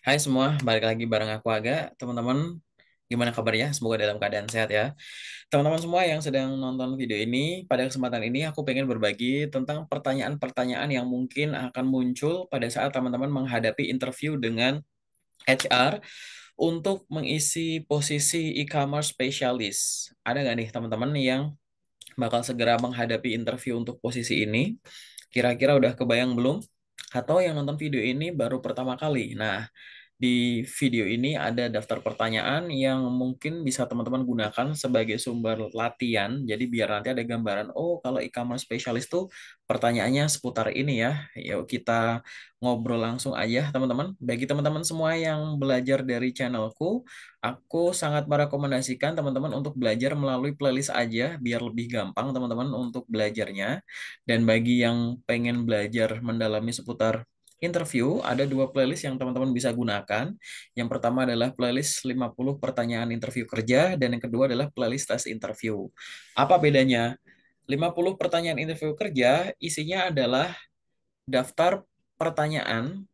Hai semua, balik lagi bareng aku Aga. Teman-teman, gimana kabarnya? Semoga dalam keadaan sehat ya. Teman-teman semua yang sedang nonton video ini, pada kesempatan ini aku pengen berbagi tentang pertanyaan-pertanyaan yang mungkin akan muncul pada saat teman-teman menghadapi interview dengan HR untuk mengisi posisi e-commerce specialist. Ada nggak nih teman-teman yang bakal segera menghadapi interview untuk posisi ini? Kira-kira udah kebayang belum? Atau yang nonton video ini baru pertama kali? Nah, di video ini ada daftar pertanyaan yang mungkin bisa teman-teman gunakan sebagai sumber latihan. Jadi biar nanti ada gambaran, oh kalau e-commerce specialist tuh pertanyaannya seputar ini ya. Yuk kita ngobrol langsung aja teman-teman. Bagi teman-teman semua yang belajar dari channelku, aku sangat merekomendasikan teman-teman untuk belajar melalui playlist aja biar lebih gampang teman-teman untuk belajarnya. Dan bagi yang pengen belajar mendalami seputar interview, ada dua playlist yang teman-teman bisa gunakan. Yang pertama adalah playlist 50 pertanyaan interview kerja, dan yang kedua adalah playlist tes interview. Apa bedanya? 50 pertanyaan interview kerja isinya adalah daftar pertanyaan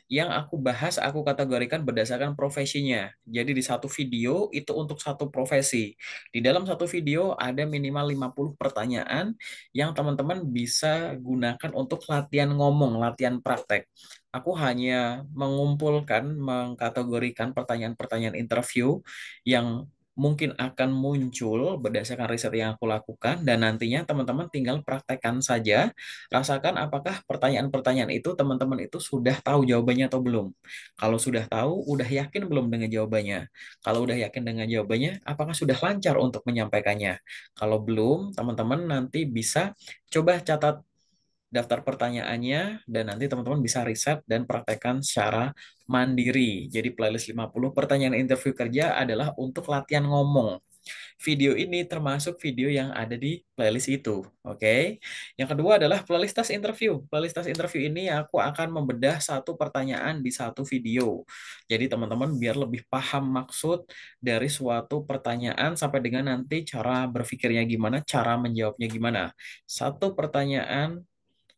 yang aku bahas, aku kategorikan berdasarkan profesinya. Jadi di satu video itu untuk satu profesi. Di dalam satu video ada minimal 50 pertanyaan yang teman-teman bisa gunakan untuk latihan ngomong, latihan praktek. Aku hanya mengumpulkan, mengkategorikan pertanyaan-pertanyaan interview yang mungkin akan muncul berdasarkan riset yang aku lakukan, dan nantinya teman-teman tinggal praktekkan saja. Rasakan apakah pertanyaan-pertanyaan itu teman-teman itu sudah tahu jawabannya atau belum. Kalau sudah tahu, udah yakin belum dengan jawabannya? Kalau udah yakin dengan jawabannya, apakah sudah lancar untuk menyampaikannya? Kalau belum, teman-teman nanti bisa coba catat daftar pertanyaannya, dan nanti teman-teman bisa riset dan praktekkan secara mandiri. Jadi playlist 50 pertanyaan interview kerja adalah untuk latihan ngomong. Video ini termasuk video yang ada di playlist itu. Oke. Yang kedua adalah playlist tes interview. Playlist tes interview ini aku akan membedah satu pertanyaan di satu video. Jadi teman-teman biar lebih paham maksud dari suatu pertanyaan sampai dengan nanti cara berpikirnya gimana, cara menjawabnya gimana. Satu pertanyaan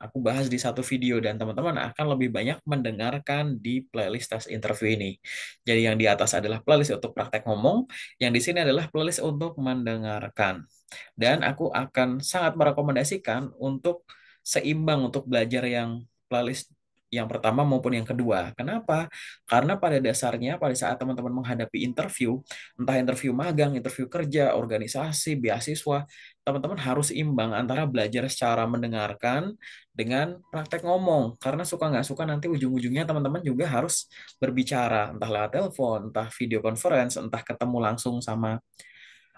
aku bahas di satu video, dan teman-teman akan lebih banyak mendengarkan di playlist tes interview ini. Jadi yang di atas adalah playlist untuk praktek ngomong, yang di sini adalah playlist untuk mendengarkan. Dan aku akan sangat merekomendasikan untuk seimbang untuk belajar yang playlist yang pertama maupun yang kedua. Kenapa? Karena pada dasarnya pada saat teman-teman menghadapi interview, entah interview magang, interview kerja, organisasi, beasiswa, teman-teman harus imbang antara belajar secara mendengarkan dengan praktek ngomong. Karena suka nggak suka nanti ujung-ujungnya teman-teman juga harus berbicara, entah lewat telepon, entah video conference, entah ketemu langsung sama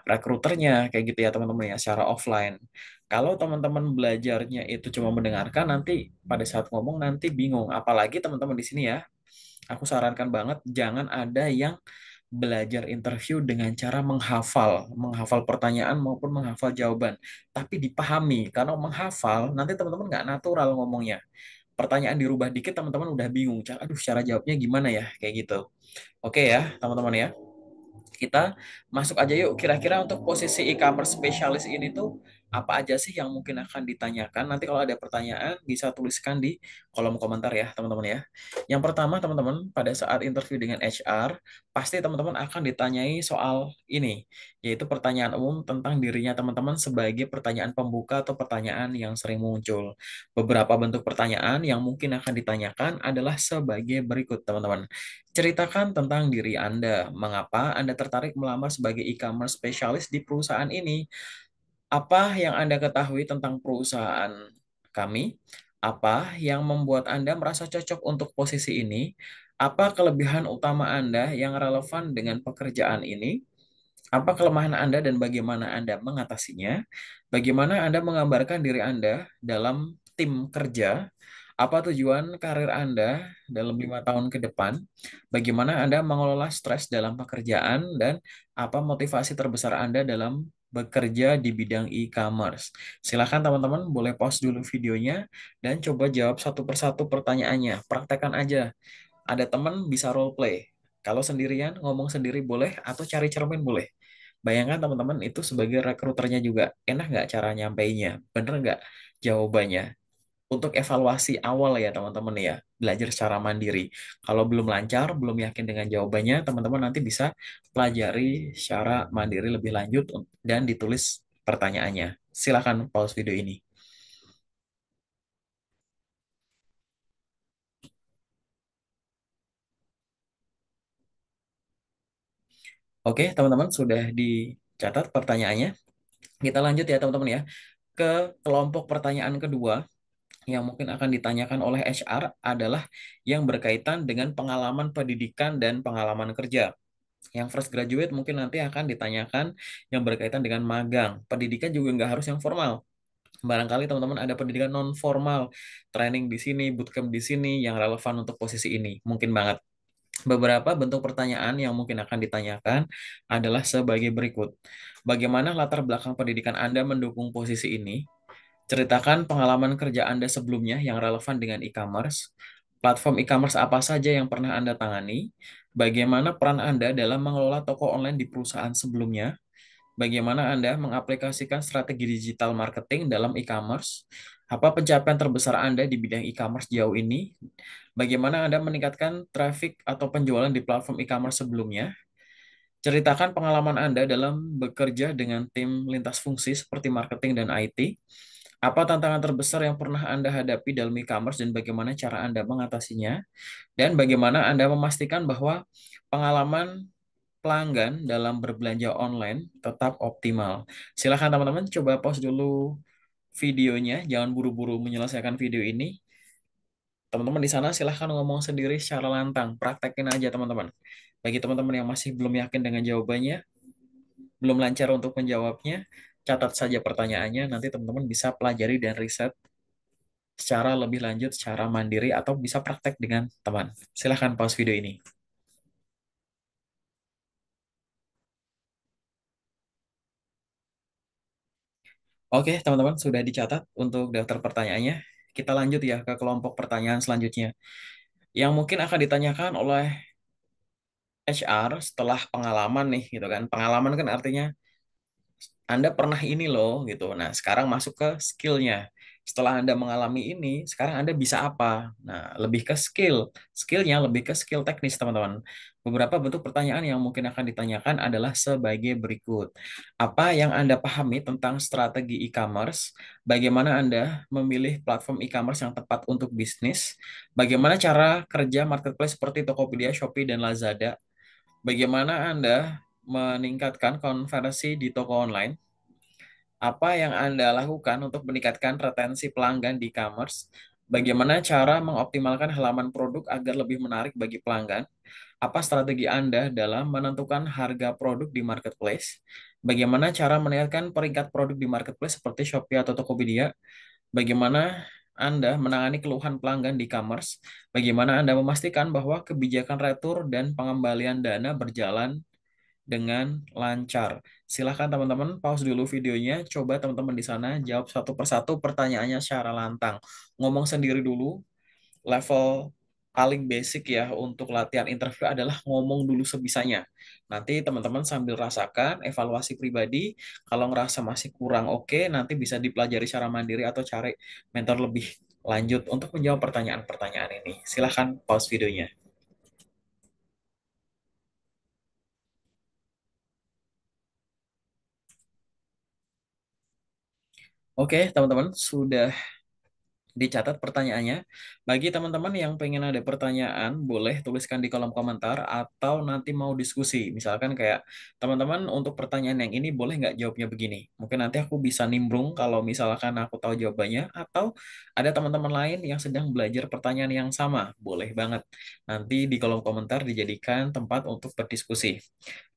rekruternya, kayak gitu ya teman-teman ya, secara offline. Kalau teman-teman belajarnya itu cuma mendengarkan, nanti pada saat ngomong nanti bingung. Apalagi teman-teman di sini ya, aku sarankan banget jangan ada yang belajar interview dengan cara menghafal, menghafal pertanyaan maupun menghafal jawaban, tapi dipahami. Karena menghafal nanti teman-teman nggak natural ngomongnya. Pertanyaan dirubah dikit teman-teman udah bingung. Aduh, cara jawabnya gimana ya? Kayak gitu. Oke ya, teman-teman ya. Kita masuk aja yuk. Kira-kira untuk posisi e-commerce specialist ini tuh apa aja sih yang mungkin akan ditanyakan? Nanti kalau ada pertanyaan bisa tuliskan di kolom komentar ya, teman-teman ya. Yang pertama, teman-teman, pada saat interview dengan HR, pasti teman-teman akan ditanyai soal ini, yaitu pertanyaan umum tentang dirinya teman-teman sebagai pertanyaan pembuka atau pertanyaan yang sering muncul. Beberapa bentuk pertanyaan yang mungkin akan ditanyakan adalah sebagai berikut, teman-teman. Ceritakan tentang diri Anda. Mengapa Anda tertarik melamar sebagai e-commerce specialist di perusahaan ini? Apa yang Anda ketahui tentang perusahaan kami? Apa yang membuat Anda merasa cocok untuk posisi ini? Apa kelebihan utama Anda yang relevan dengan pekerjaan ini? Apa kelemahan Anda dan bagaimana Anda mengatasinya? Bagaimana Anda menggambarkan diri Anda dalam tim kerja? Apa tujuan karir Anda dalam 5 tahun ke depan? Bagaimana Anda mengelola stres dalam pekerjaan? Dan apa motivasi terbesar Anda dalam bekerja di bidang e-commerce? Silakan teman-teman boleh pause dulu videonya dan coba jawab satu persatu pertanyaannya. Praktekkan aja. Ada teman bisa role play. Kalau sendirian, ngomong sendiri boleh, atau cari cermin boleh. Bayangkan teman-teman itu sebagai rekruternya juga. Enak nggak cara nyampainya? Bener nggak jawabannya? Untuk evaluasi awal ya teman-teman ya. belajar secara mandiri. Kalau belum lancar, belum yakin dengan jawabannya, teman-teman nanti bisa pelajari secara mandiri lebih lanjut dan ditulis pertanyaannya. Silakan pause video ini. Oke, teman-teman sudah dicatat pertanyaannya. Kita lanjut ya teman-teman ya ke kelompok pertanyaan kedua yang mungkin akan ditanyakan oleh HR adalah yang berkaitan dengan pengalaman pendidikan dan pengalaman kerja. Yang fresh graduate mungkin nanti akan ditanyakan yang berkaitan dengan magang. Pendidikan juga nggak harus yang formal. Barangkali teman-teman ada pendidikan non formal, training di sini, bootcamp di sini yang relevan untuk posisi ini. Mungkin banget. Beberapa bentuk pertanyaan yang mungkin akan ditanyakan adalah sebagai berikut. Bagaimana latar belakang pendidikan Anda mendukung posisi ini? Ceritakan pengalaman kerja Anda sebelumnya yang relevan dengan e-commerce. Platform e-commerce apa saja yang pernah Anda tangani? Bagaimana peran Anda dalam mengelola toko online di perusahaan sebelumnya? Bagaimana Anda mengaplikasikan strategi digital marketing dalam e-commerce? Apa pencapaian terbesar Anda di bidang e-commerce jauh ini? Bagaimana Anda meningkatkan traffic atau penjualan di platform e-commerce sebelumnya? Ceritakan pengalaman Anda dalam bekerja dengan tim lintas fungsi seperti marketing dan IT. Apa tantangan terbesar yang pernah Anda hadapi dalam e-commerce dan bagaimana cara Anda mengatasinya? Dan bagaimana Anda memastikan bahwa pengalaman pelanggan dalam berbelanja online tetap optimal? Silahkan teman-teman coba pause dulu videonya, jangan buru-buru menyelesaikan video ini. Teman-teman di sana silahkan ngomong sendiri secara lantang, praktekin aja teman-teman. Bagi teman-teman yang masih belum yakin dengan jawabannya, belum lancar untuk menjawabnya, catat saja pertanyaannya, nanti teman-teman bisa pelajari dan riset secara lebih lanjut, secara mandiri, atau bisa praktek dengan teman. Silahkan pause video ini. Oke, teman-teman, sudah dicatat untuk daftar pertanyaannya. Kita lanjut ya ke kelompok pertanyaan selanjutnya. Yang mungkin akan ditanyakan oleh HR setelah pengalaman nih, gitu kan. Pengalaman kan artinya Anda pernah ini loh gitu. Nah, sekarang masuk ke skillnya. Setelah Anda mengalami ini, sekarang Anda bisa apa? Nah, lebih ke skill. Skillnya lebih ke skill teknis, teman-teman. Beberapa bentuk pertanyaan yang mungkin akan ditanyakan adalah sebagai berikut. Apa yang Anda pahami tentang strategi e-commerce? Bagaimana Anda memilih platform e-commerce yang tepat untuk bisnis? Bagaimana cara kerja marketplace seperti Tokopedia, Shopee, dan Lazada? Bagaimana Anda meningkatkan konversi di toko online? Apa yang Anda lakukan untuk meningkatkan retensi pelanggan di e-commerce? Bagaimana cara mengoptimalkan halaman produk agar lebih menarik bagi pelanggan? Apa strategi Anda dalam menentukan harga produk di marketplace? Bagaimana cara meningkatkan peringkat produk di marketplace seperti Shopee atau Tokopedia? Bagaimana Anda menangani keluhan pelanggan di e-commerce? Bagaimana Anda memastikan bahwa kebijakan retur dan pengembalian dana berjalan dengan lancar? Silahkan teman-teman pause dulu videonya, coba teman-teman di sana jawab satu persatu pertanyaannya secara lantang. Ngomong sendiri dulu, level paling basic ya untuk latihan interview adalah ngomong dulu sebisanya. Nanti teman-teman sambil rasakan evaluasi pribadi, kalau ngerasa masih kurang oke, nanti bisa dipelajari secara mandiri atau cari mentor lebih lanjut untuk menjawab pertanyaan-pertanyaan ini. Silahkan pause videonya. Oke, teman-teman, sudah dicatat pertanyaannya. Bagi teman-teman yang pengen ada pertanyaan, boleh tuliskan di kolom komentar atau nanti mau diskusi. Misalkan kayak, teman-teman untuk pertanyaan yang ini boleh nggak jawabnya begini? Mungkin nanti aku bisa nimbrung kalau misalkan aku tahu jawabannya, atau ada teman-teman lain yang sedang belajar pertanyaan yang sama. Boleh banget. Nanti di kolom komentar dijadikan tempat untuk berdiskusi.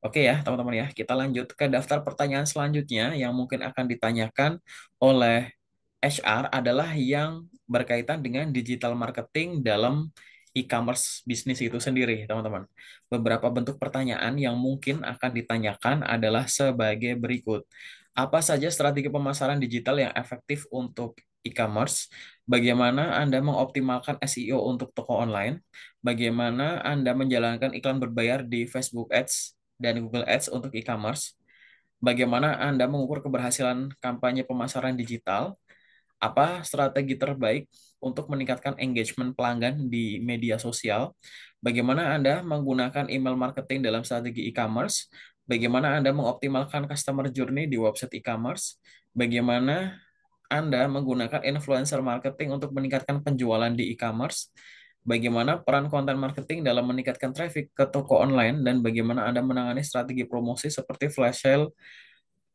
Oke ya, teman-teman ya, kita lanjut ke daftar pertanyaan selanjutnya yang mungkin akan ditanyakan oleh HR adalah yang berkaitan dengan digital marketing dalam e-commerce bisnis itu sendiri, teman-teman. Beberapa bentuk pertanyaan yang mungkin akan ditanyakan adalah sebagai berikut. Apa saja strategi pemasaran digital yang efektif untuk e-commerce? Bagaimana Anda mengoptimalkan SEO untuk toko online? Bagaimana Anda menjalankan iklan berbayar di Facebook Ads dan Google Ads untuk e-commerce? Bagaimana Anda mengukur keberhasilan kampanye pemasaran digital? Apa strategi terbaik untuk meningkatkan engagement pelanggan di media sosial? Bagaimana Anda menggunakan email marketing dalam strategi e-commerce? Bagaimana Anda mengoptimalkan customer journey di website e-commerce? Bagaimana Anda menggunakan influencer marketing untuk meningkatkan penjualan di e-commerce? Bagaimana peran konten marketing dalam meningkatkan traffic ke toko online? Dan bagaimana Anda menangani strategi promosi seperti flash sale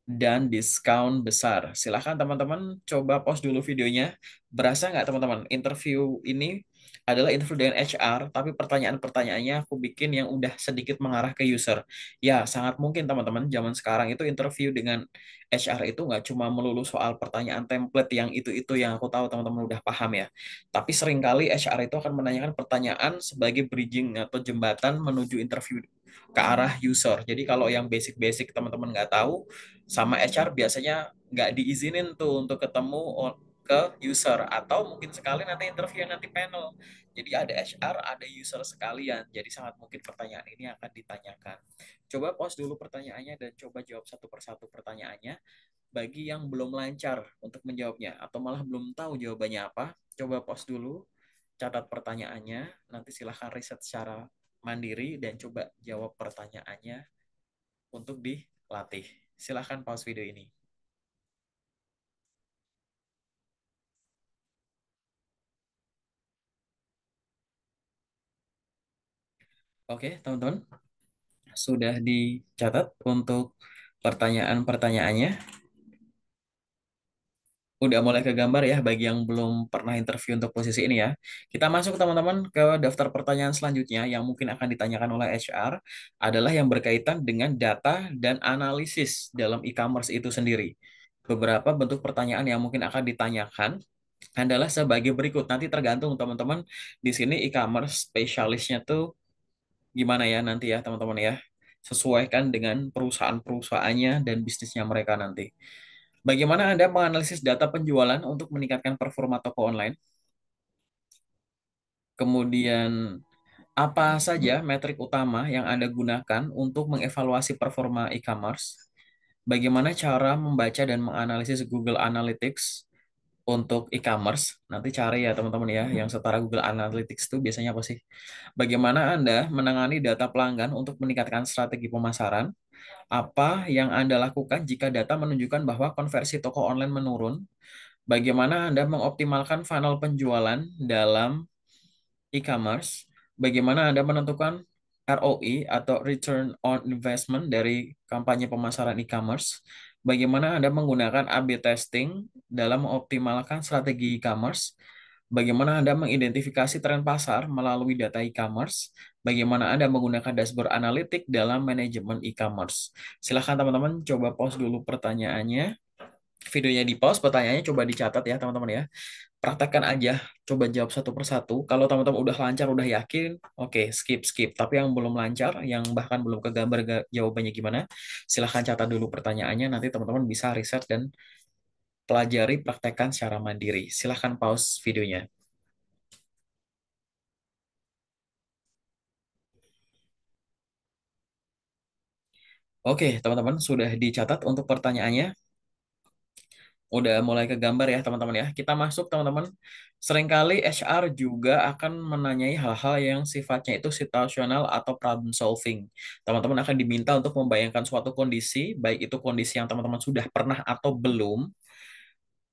dan diskon besar? Silahkan teman-teman coba pause dulu videonya. Berasa nggak teman-teman? Interview ini adalah interview dengan HR, tapi pertanyaan-pertanyaannya aku bikin yang udah sedikit mengarah ke user. Ya, sangat mungkin teman-teman, zaman sekarang itu interview dengan HR itu nggak cuma melulu soal pertanyaan template yang itu-itu yang aku tahu teman-teman udah paham ya. Tapi seringkali HR itu akan menanyakan pertanyaan sebagai bridging atau jembatan menuju interview ke arah user. Jadi kalau yang basic-basic teman-teman nggak tahu, sama HR biasanya nggak diizinin tuh untuk ketemu ke user atau mungkin sekali nanti interview nanti panel. Jadi ada HR, ada user sekalian. Jadi sangat mungkin pertanyaan ini akan ditanyakan. Coba pause dulu pertanyaannya dan coba jawab satu persatu pertanyaannya. Bagi yang belum lancar untuk menjawabnya atau malah belum tahu jawabannya apa, coba pause dulu, catat pertanyaannya, nanti silahkan riset secara mandiri dan coba jawab pertanyaannya untuk dilatih. Silahkan pause video ini. Oke, teman-teman, sudah dicatat untuk pertanyaan-pertanyaannya. Udah mulai ke gambar ya bagi yang belum pernah interview untuk posisi ini ya. Kita masuk teman-teman ke daftar pertanyaan selanjutnya yang mungkin akan ditanyakan oleh HR adalah yang berkaitan dengan data dan analisis dalam e-commerce itu sendiri. Beberapa bentuk pertanyaan yang mungkin akan ditanyakan adalah sebagai berikut. Nanti tergantung teman-teman di sini e-commerce spesialisnya tuh gimana ya nanti ya teman-teman ya. Sesuaikan dengan perusahaan-perusahaannya dan bisnisnya mereka nanti. Bagaimana Anda menganalisis data penjualan untuk meningkatkan performa toko online? Kemudian, apa saja metrik utama yang Anda gunakan untuk mengevaluasi performa e-commerce? Bagaimana cara membaca dan menganalisis Google Analytics untuk e-commerce? Nanti cari ya teman-teman ya, yang setara Google Analytics itu biasanya apa sih? Bagaimana Anda menangani data pelanggan untuk meningkatkan strategi pemasaran? Apa yang Anda lakukan jika data menunjukkan bahwa konversi toko online menurun? Bagaimana Anda mengoptimalkan funnel penjualan dalam e-commerce? Bagaimana Anda menentukan ROI atau return on investment dari kampanye pemasaran e-commerce? Bagaimana Anda menggunakan A/B testing dalam mengoptimalkan strategi e-commerce? Bagaimana Anda mengidentifikasi tren pasar melalui data e-commerce? Bagaimana Anda menggunakan dashboard analitik dalam manajemen e-commerce? Silahkan teman-teman coba pause dulu pertanyaannya. Videonya di pause, pertanyaannya coba dicatat ya teman-teman ya. Praktekkan aja, coba jawab satu persatu. Kalau teman-teman udah lancar, udah yakin, oke, skip skip. Tapi yang belum lancar, yang bahkan belum kegambar jawabannya gimana, silahkan catat dulu pertanyaannya. Nanti teman-teman bisa riset dan pelajari, praktekkan secara mandiri. Silahkan pause videonya. Oke, teman-teman sudah dicatat untuk pertanyaannya. Udah mulai ke gambar ya teman-teman ya. Kita masuk teman-teman. Seringkali HR juga akan menanyai hal-hal yang sifatnya itu situasional atau problem solving. Teman-teman akan diminta untuk membayangkan suatu kondisi, baik itu kondisi yang teman-teman sudah pernah atau belum,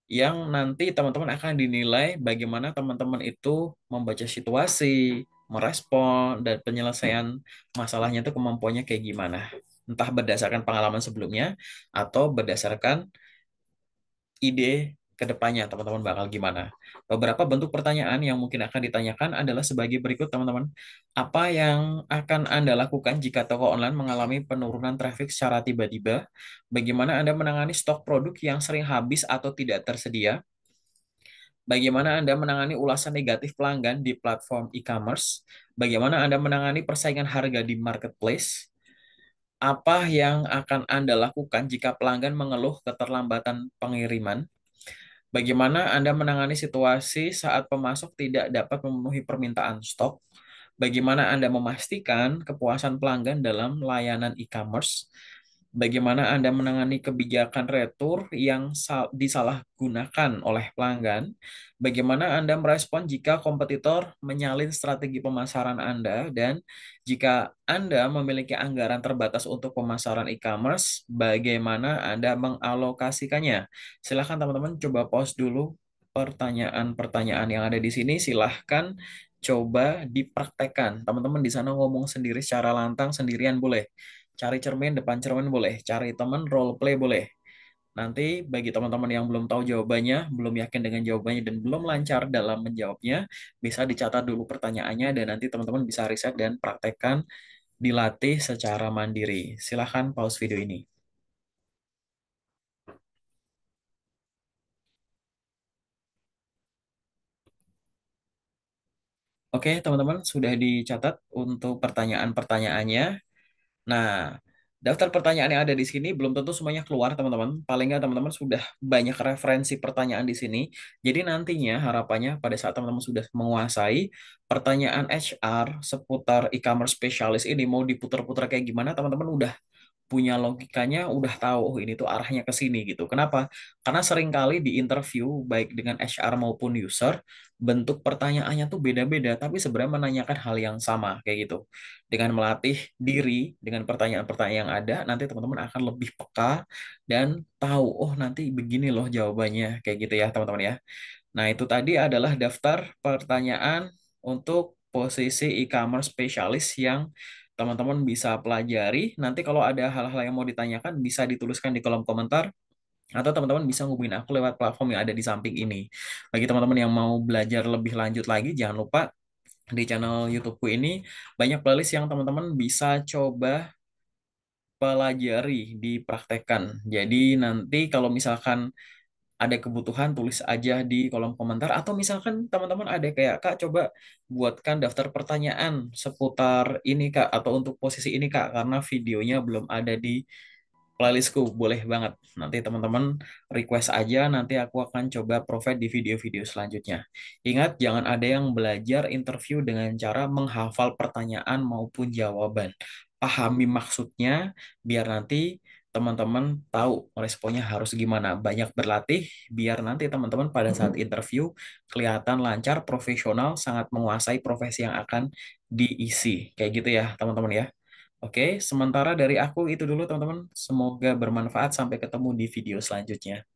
yang nanti teman-teman akan dinilai bagaimana teman-teman itu membaca situasi, merespon, dan penyelesaian masalahnya itu kemampuannya kayak gimana. Entah berdasarkan pengalaman sebelumnya atau berdasarkan ide ke depannya teman-teman bakal gimana. Beberapa bentuk pertanyaan yang mungkin akan ditanyakan adalah sebagai berikut teman-teman. Apa yang akan Anda lakukan jika toko online mengalami penurunan traffic secara tiba-tiba? Bagaimana Anda menangani stok produk yang sering habis atau tidak tersedia? Bagaimana Anda menangani ulasan negatif pelanggan di platform e-commerce? Bagaimana Anda menangani persaingan harga di marketplace? Apa yang akan Anda lakukan jika pelanggan mengeluh keterlambatan pengiriman? Bagaimana Anda menangani situasi saat pemasok tidak dapat memenuhi permintaan stok? Bagaimana Anda memastikan kepuasan pelanggan dalam layanan e-commerce? Bagaimana Anda menangani kebijakan retur yang disalahgunakan oleh pelanggan? Bagaimana Anda merespon jika kompetitor menyalin strategi pemasaran Anda? Dan jika Anda memiliki anggaran terbatas untuk pemasaran e-commerce, bagaimana Anda mengalokasikannya? Silahkan teman-teman coba pause dulu pertanyaan-pertanyaan yang ada di sini. Silahkan coba dipraktekkan. Teman-teman di sana ngomong sendiri secara lantang sendirian boleh. Cari cermin depan cermin boleh, cari teman role play boleh. Nanti bagi teman-teman yang belum tahu jawabannya, belum yakin dengan jawabannya dan belum lancar dalam menjawabnya, bisa dicatat dulu pertanyaannya dan nanti teman-teman bisa riset dan praktekkan dilatih secara mandiri. Silahkan pause video ini. Oke, teman-teman sudah dicatat untuk pertanyaan-pertanyaannya. Nah, daftar pertanyaan yang ada di sini belum tentu semuanya keluar, teman-teman. Paling nggak teman-teman sudah banyak referensi pertanyaan di sini. Jadi nantinya harapannya pada saat teman-teman sudah menguasai pertanyaan HR seputar e-commerce spesialis ini mau diputar-putar kayak gimana, teman-teman udah punya logikanya, udah tahu oh ini tuh arahnya ke sini gitu. Kenapa? Karena seringkali di interview baik dengan HR maupun user, bentuk pertanyaannya tuh beda-beda, tapi sebenarnya menanyakan hal yang sama kayak gitu. Dengan melatih diri dengan pertanyaan-pertanyaan yang ada, nanti teman-teman akan lebih peka dan tahu, oh nanti begini loh jawabannya kayak gitu ya, teman-teman ya. Nah, itu tadi adalah daftar pertanyaan untuk posisi e-commerce spesialis yang teman-teman bisa pelajari. Nanti kalau ada hal-hal yang mau ditanyakan, bisa dituliskan di kolom komentar, atau teman-teman bisa ngubungin aku lewat platform yang ada di samping ini. Bagi teman-teman yang mau belajar lebih lanjut lagi, jangan lupa di channel YouTubeku ini banyak playlist yang teman-teman bisa coba pelajari, dipraktekkan. Jadi nanti kalau misalkan ada kebutuhan tulis aja di kolom komentar atau misalkan teman-teman ada kayak Kak coba buatkan daftar pertanyaan seputar ini Kak atau untuk posisi ini Kak karena videonya belum ada di playlistku boleh banget nanti teman-teman request aja nanti aku akan coba provide di video-video selanjutnya. Ingat jangan ada yang belajar interview dengan cara menghafal pertanyaan maupun jawaban, pahami maksudnya biar nanti teman-teman tahu responnya harus gimana. Banyak berlatih biar nanti teman-teman pada saat interview kelihatan lancar, profesional, sangat menguasai profesi yang akan diisi. Kayak gitu ya, teman-teman ya. Oke, sementara dari aku itu dulu, teman-teman. Semoga bermanfaat. Sampai ketemu di video selanjutnya.